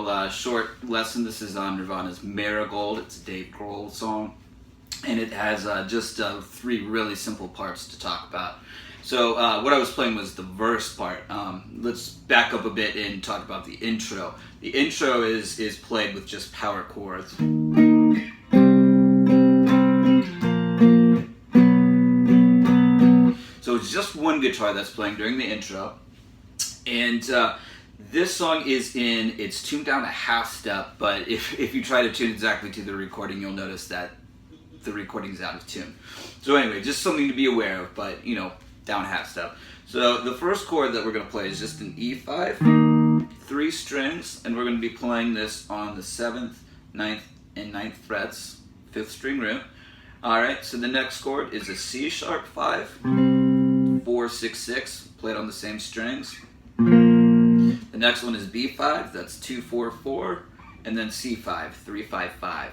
little short lesson. This is on Nirvana's Marigold. It's a Dave Grohl song, and it has just 3 really simple parts to talk about. So what I was playing was the verse part. Let's back up a bit and talk about the intro. The intro is played with just power chords. So it's just one guitar that's playing during the intro. And this song it's tuned down a half step, but if you try to tune exactly to the recording, you'll notice that the recording's out of tune. So anyway, just something to be aware of, but down half step. So the first chord that we're going to play is just an E5, 3 strings, and we're going to be playing this on the 7th, 9th, and 9th frets, 5th string root. Alright, so the next chord is a C sharp 5, 4, 6, 6, played on the same strings. The next one is B5, that's 2, 4, 4, and then C5, 3, 5, 5.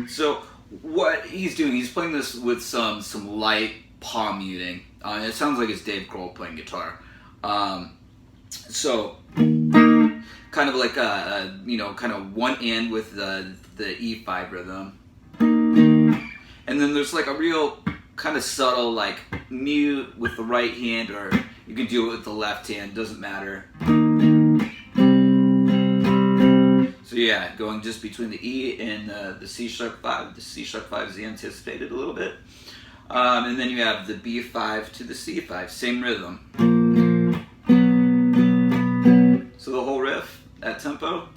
So what he's doing, he's playing this with some light palm muting. It sounds like it's Dave Grohl playing guitar. So kind of like kind of one and with the E5 rhythm, and then there's like a real kind of subtle like mute with the right hand, or you can do it with the left hand, doesn't matter. So yeah, going just between the E and the C sharp 5. The C sharp 5 is the anticipated a little bit. And then you have the B5 to the C5, same rhythm. So the whole riff at tempo.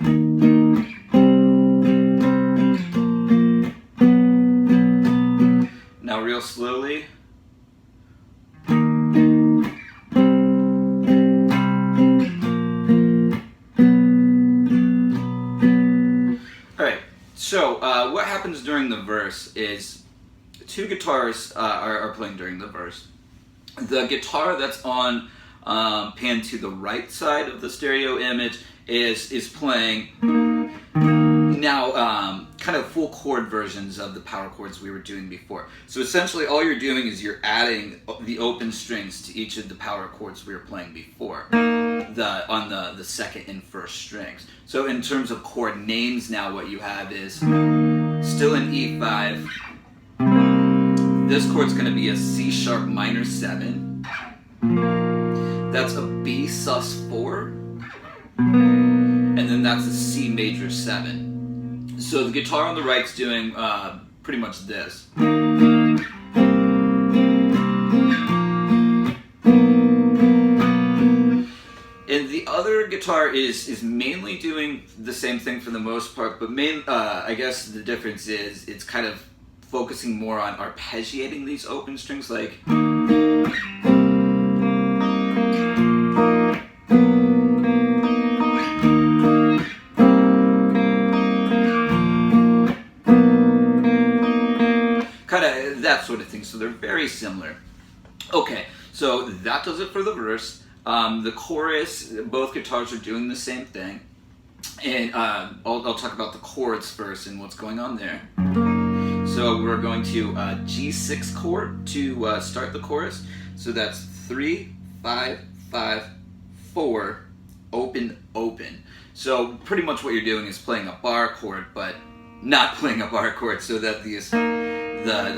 Now real slowly. Alright, so what happens during the verse is 2 guitars are playing during the verse. The guitar that's on pan to the right side of the stereo image is playing now kind of full chord versions of the power chords we were doing before. So essentially all you're doing is you're adding the open strings to each of the power chords we were playing before on the second and first strings. So in terms of chord names now, what you have is still an E5. This chord's going to be a C sharp minor 7. That's a B sus 4. And then that's a C major 7. So the guitar on the right's doing pretty much this. And the other guitar is mainly doing the same thing for the most part, but I guess the difference is it's kind of focusing more on arpeggiating these open strings, like kind of that sort of thing. So they're very similar. Okay, so that does it for the verse. The chorus, both guitars are doing the same thing, and I'll talk about the chords first and what's going on there. So we're going to G6 chord to start the chorus. So that's 3, 5, 5, 4, open, open. So pretty much what you're doing is playing a bar chord, but not playing a bar chord, so that the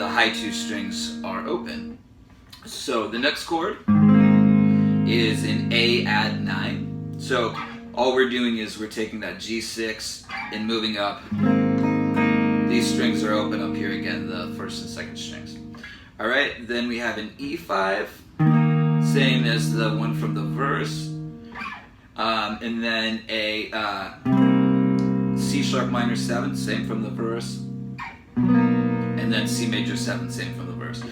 high 2 strings are open. So the next chord is an A add 9. So all we're doing is we're taking that G6 and moving up. These strings are open up here again, the first and second strings. Alright, then we have an E5, same as the one from the verse. And then a C sharp minor 7, same from the verse. And then C major 7, same from the verse.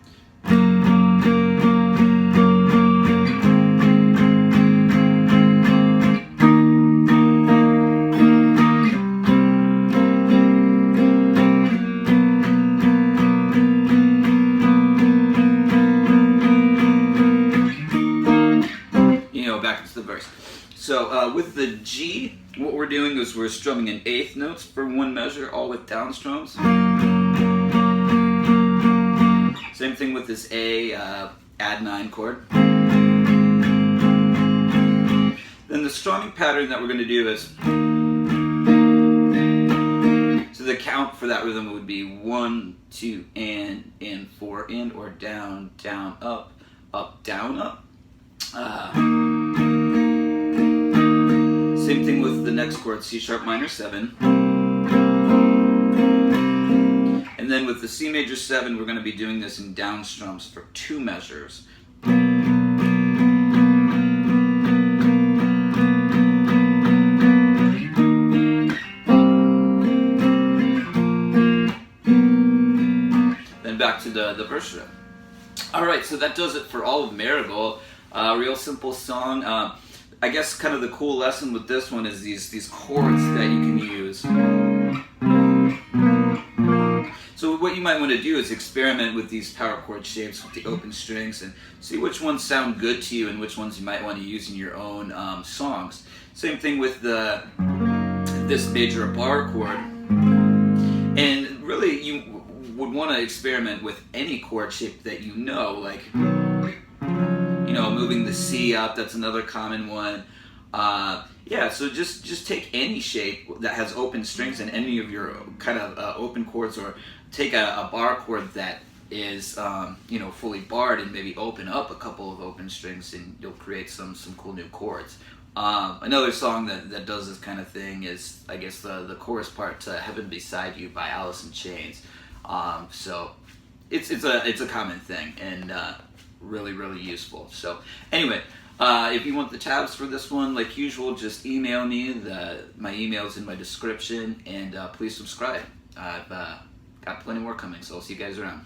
Back into the verse. So with the G, what we're doing is we're strumming in 8th notes for one measure, all with down strums. Same thing with this A add 9 chord. Then the strumming pattern that we're going to do is, so the count for that rhythm would be 1, 2, and 4, and, or down, down, up, down, up. Same thing with the next chord, C sharp minor 7. And then with the C major 7, we're going to be doing this in down strums for 2 measures. Then back to the verse rhythm. Alright, so that does it for all of Marigold. Real simple song. I guess kind of the cool lesson with this one is these chords that you can use. So what you might want to do is experiment with these power chord shapes with the open strings and see which ones sound good to you and which ones you might want to use in your own songs. Same thing with this major bar chord. And really you would want to experiment with any chord shape that you know, like, you know, moving the C up, that's another common one. Yeah, so just take any shape that has open strings and any of your kind of open chords, or take a bar chord that is you know, fully barred and maybe open up a couple of open strings and you'll create some cool new chords. Another song that does this kind of thing is, I guess, the chorus part to Heaven Beside You by Alice in Chains. So it's a common thing and really, really useful. So anyway, if you want the tabs for this one, like usual, just email me. My email's in my description, and please subscribe. I've got plenty more coming, so I'll see you guys around.